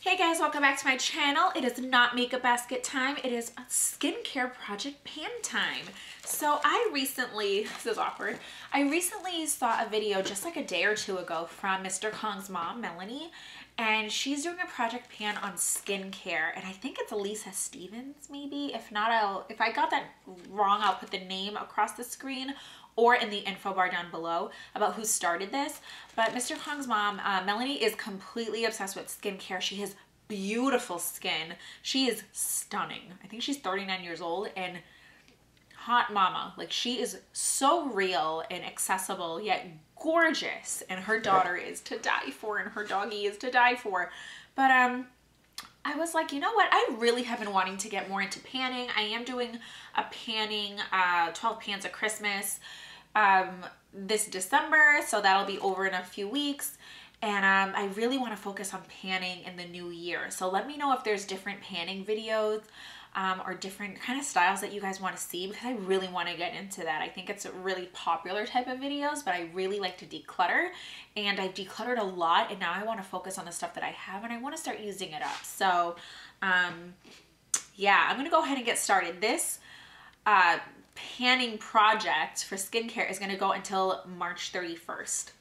Hey guys, welcome back to my channel. It is not makeup basket time. It is skincare project pan time. So this is awkward. I recently saw a video just like a day or two ago from Mr. Kong's mom, Melanie, and she's doing a project pan on skincare. And I think it's Elisa Stevens, maybe. If not, if I got that wrong, I'll put the name across the screen or in the info bar down below about who started this. But Mr. Kong's mom, Melanie, is completely obsessed with skincare. She has beautiful skin. She is stunning. I think she's 39 years old and hot mama. Like, she is so real and accessible yet gorgeous, and her daughter is to die for and her doggy is to die for. But I was like, you know what? I really have been wanting to get more into panning. I am doing a panning 12 pans of Christmas this December, so that'll be over in a few weeks. And I really want to focus on panning in the new year. So let me know if there's different panning videos or different kind of styles that you guys want to see, because I really want to get into that. I think it's a really popular type of videos, but I really like to declutter, and I've decluttered a lot, and now I want to focus on the stuff that I have and I want to start using it up. So yeah, I'm going to go ahead and get started. This panning project for skincare is going to go until March 31st.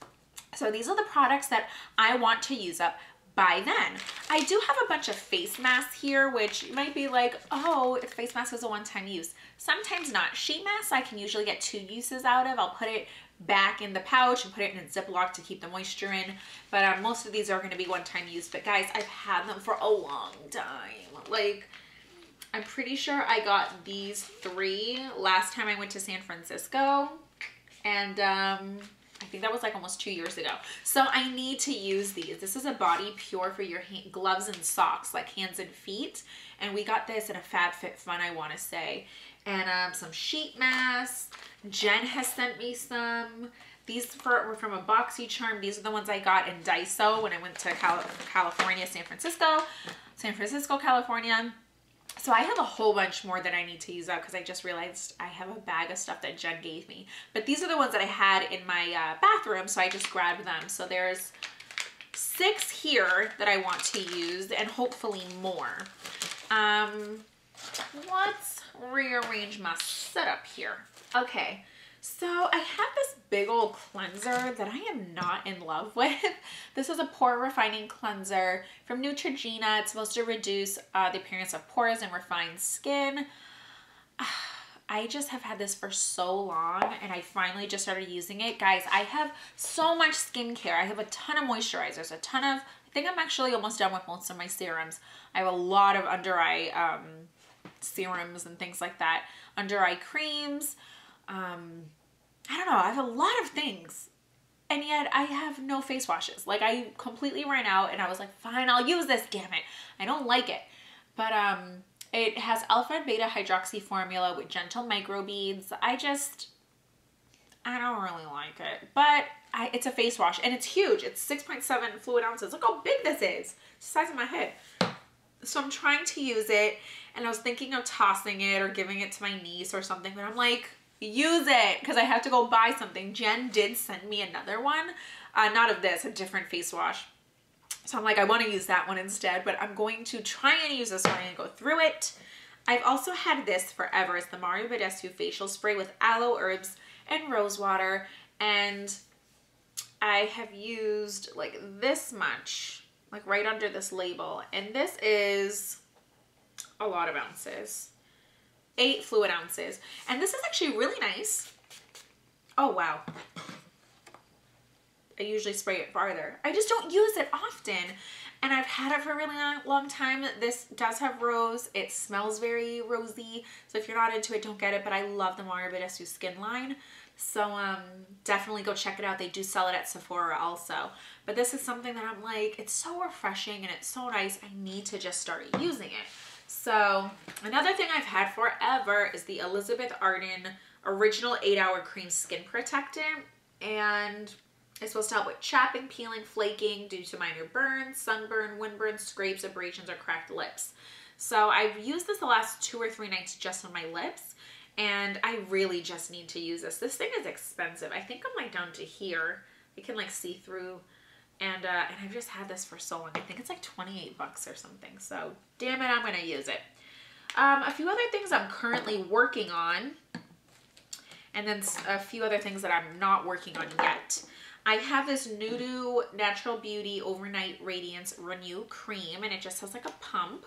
So these are the products that I want to use up by then. I do have a bunch of face masks here, which you might be like, oh, if face mask is a one-time use. Sometimes not. Sheet masks I can usually get 2 uses out of. I'll put it back in the pouch and put it in a Ziploc to keep the moisture in. But most of these are going to be one-time use. But guys, I've had them for a long time. Like, I'm pretty sure I got these 3 last time I went to San Francisco. And I think that was like almost 2 years ago. So I need to use these. This is a Body Pure for your gloves and socks, like hands and feet. And we got this in a FabFitFun, I want to say. And some sheet masks. Jen has sent me some. These were from a BoxyCharm. These are the ones I got in Daiso when I went to California, San Francisco, California. So I have a whole bunch more that I need to use up because I just realized I have a bag of stuff that Jen gave me. But these are the ones that I had in my bathroom, so I just grabbed them. So there's 6 here that I want to use, and hopefully more. Let's rearrange my setup here. Okay. So I have this big old cleanser that I am not in love with. This is a pore refining cleanser from Neutrogena. It's supposed to reduce the appearance of pores and refine skin. I just have had this for so long, and I finally just started using it. Guys, I have so much skincare. I have a ton of moisturizers, I think I'm actually almost done with most of my serums. I have a lot of under eye serums and things like that. Under eye creams. I don't know, I have a lot of things, and yet I have no face washes. Like, I completely ran out, and I was like, fine, I'll use this, damn it. I don't like it. But it has alpha and beta hydroxy formula with gentle microbeads. I don't really like it, but it's a face wash, and it's huge. It's 6.7 fluid ounces. Look how big this is. It's the size of my head. So I'm trying to use it, and I was thinking of tossing it or giving it to my niece or something, but I'm like, use it, because I have to go buy something. Jen did send me another one, not of this, a different face wash. So I'm like, I want to use that one instead, but I'm going to try and use this one and go through it. I've also had this forever. It's the Mario Badescu facial spray with aloe, herbs, and rose water, and I have used like this much, like right under this label, and this is a lot of ounces. 8 fluid ounces. And this is actually really nice. Oh, wow. I usually spray it farther. I just don't use it often. And I've had it for a really long time. This does have rose. It smells very rosy. So if you're not into it, don't get it. But I love the Mario Badescu skin line. So definitely go check it out. They do sell it at Sephora also. But this is something that I'm like, it's so refreshing and it's so nice. I need to just start using it. So another thing I've had forever is the Elizabeth Arden Original 8-Hour Cream Skin Protectant, and it's supposed to help with chapping, peeling, flaking due to minor burns, sunburn, windburn, scrapes, abrasions, or cracked lips. So I've used this the last 2 or 3 nights just on my lips, and I really just need to use this. This thing is expensive. I think I'm like down to here. I can like see through And I've just had this for so long. I think it's like 28 bucks or something. So damn it, I'm going to use it. A few other things I'm currently working on, and then a few other things that I'm not working on yet. I have this Nudo Natural Beauty Overnight Radiance Renew Cream, and it just has like a pump.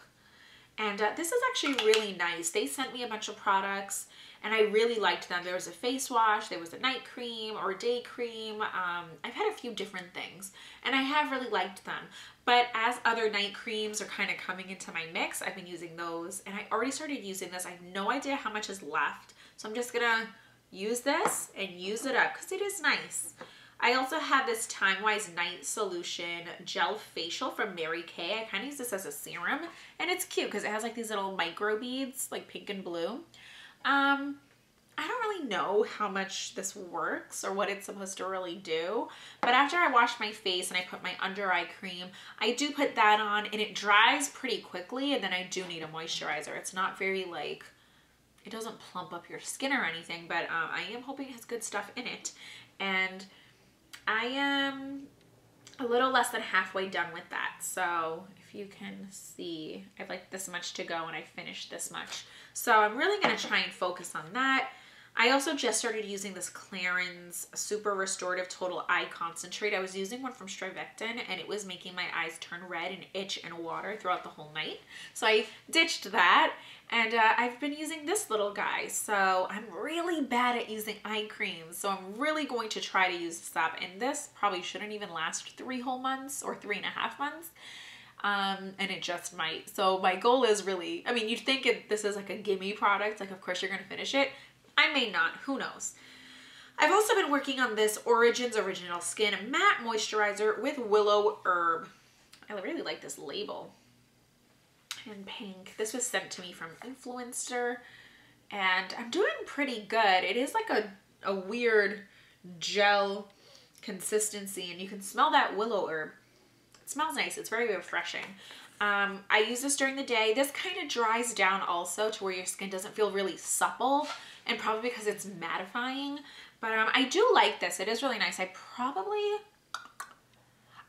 And this is actually really nice. They sent me a bunch of products, and I really liked them. There was a face wash, there was a night cream or a day cream. I've had a few different things, and I have really liked them. But as other night creams are kind of coming into my mix, I've been using those, and I already started using this. I have no idea how much is left, so I'm just gonna use this and use it up because it is nice. I also have this Time-Wise Night Solution Gel Facial from Mary Kay. I kind of use this as a serum, and it's cute because it has like these little micro beads, like pink and blue. I don't really know how much this works or what it's supposed to really do, but after I wash my face and I put my under eye cream, I do put that on, and it dries pretty quickly, and then I do need a moisturizer. It's not very like, it doesn't plump up your skin or anything, but I am hoping it has good stuff in it. And I am a little less than halfway done with that. So if you can see, I have like this much to go and I finished this much. So I'm really going to try and focus on that. I also just started using this Clarins Super Restorative Total Eye Concentrate. I was using one from Strivectin, and it was making my eyes turn red and itch and water throughout the whole night. So I ditched that, and I've been using this little guy. So I'm really bad at using eye creams, so I'm really going to try to use this up. And this probably shouldn't even last 3 whole months or 3.5 months. And it just might. So my goal is really, I mean, you'd think this is like a gimme product, like of course you're going to finish it. I may not, who knows. I've also been working on this Origins Original Skin Matte Moisturizer with Willow Herb. I really like this label. In pink. This was sent to me from Influencer, and I'm doing pretty good. It is like a weird gel consistency, and you can smell that willow herb. It smells nice. It's very refreshing. I use this during the day. This kind of dries down also to where your skin doesn't feel really supple, and probably because it's mattifying. But I do like this. It is really nice. I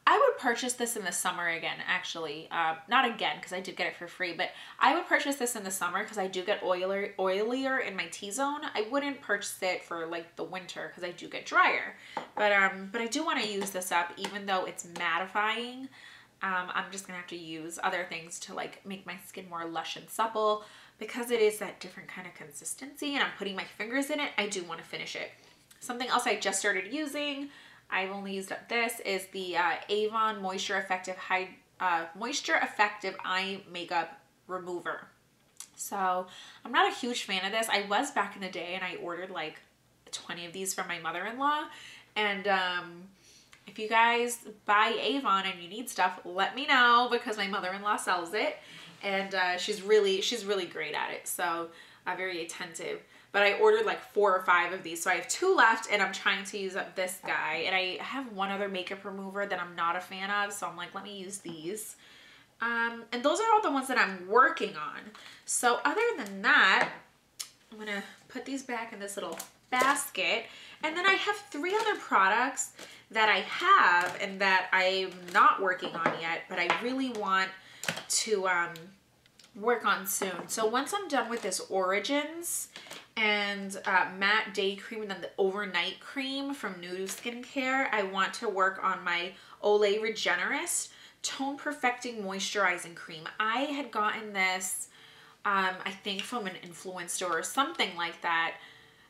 would purchase this in the summer again, actually. Not again, because I did get it for free, but I would purchase this in the summer because I do get oilier in my T-zone. I wouldn't purchase it for like the winter because I do get drier. But I do want to use this up, even though it's mattifying. I'm just gonna have to use other things to like make my skin more lush and supple because it is that different kind of consistency, and I'm putting my fingers in it. I do want to finish it. Something else I just started using, I've only used up this, is the Avon Moisture Effective Eye Makeup Remover. So I'm not a huge fan of this. I was back in the day, and I ordered like 20 of these from my mother-in-law, and if you guys buy Avon and you need stuff, let me know because my mother-in-law sells it, and she's really great at it. So very attentive. But I ordered like 4 or 5 of these, so I have 2 left, and I'm trying to use up this guy. And I have one other makeup remover that I'm not a fan of, so I'm like, let me use these. And those are all the ones that I'm working on. So other than that, I'm gonna put these back in this little basket. And then I have 3 other products that I have and that I'm not working on yet, but I really want to work on soon. So once I'm done with this Origins and matte day cream and then the overnight cream from Nudo Skincare, I want to work on my Olay Regenerist Tone Perfecting Moisturizing Cream. I had gotten this, I think from an influencer or something like that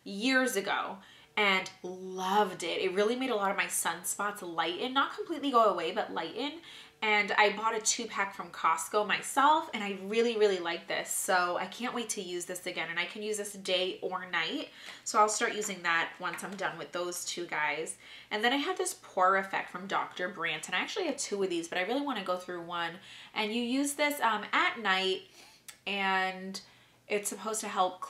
years ago, and loved it. It really made a lot of my sunspots lighten, not completely go away, but lighten. And I bought a 2-pack from Costco myself, and I really like this. So I can't wait to use this again, and I can use this day or night. So I'll start using that once I'm done with those 2 guys. And then I have this Pore Effect from Dr. Brandt, and I actually have 2 of these, but I really want to go through one. And you use this at night, and it's supposed to help,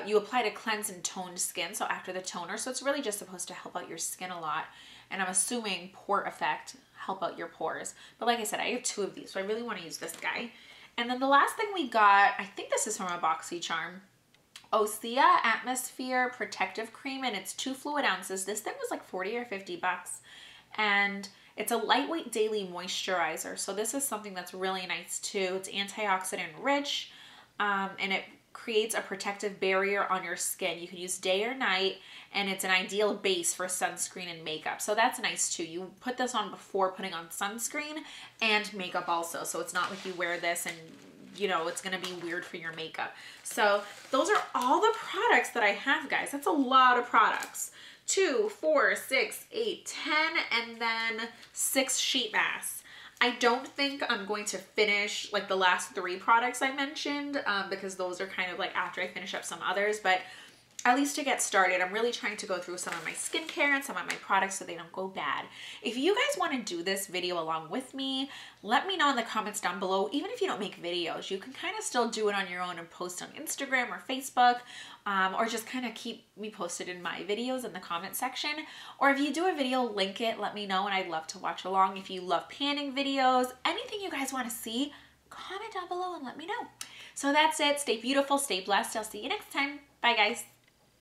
you apply to cleanse and toned skin, so after the toner. So it's really just supposed to help out your skin a lot. And I'm assuming Pore Effect help out your pores. But like I said, I have 2 of these, so I really want to use this guy. And then the last thing we got, I think this is from a BoxyCharm, Osea Atmosphere Protective Cream, and it's 2 fluid ounces. This thing was like 40 or 50 bucks. And It's a lightweight daily moisturizer. So this is something that's really nice too. It's antioxidant rich, and it creates a protective barrier on your skin. You can use day or night, and it's an ideal base for sunscreen and makeup. So that's nice too. You put this on before putting on sunscreen and makeup also. So it's not like you wear this and you know, it's gonna be weird for your makeup. So those are all the products that I have, guys. That's a lot of products. 2, 4, 6, 8, 10, and then 6 sheet masks. I don't think I'm going to finish like the last 3 products I mentioned because those are kind of like after I finish up some others, but at least to get started, I'm really trying to go through some of my skincare and some of my products so they don't go bad. If you guys want to do this video along with me, let me know in the comments down below. Even if you don't make videos, you can kind of still do it on your own and post on Instagram or Facebook, or just kind of keep me posted in my videos in the comment section. Or if you do a video, link it, let me know, and I'd love to watch along. If you love panning videos, anything you guys want to see, comment down below and let me know. So that's it. Stay beautiful, stay blessed. I'll see you next time. Bye, guys.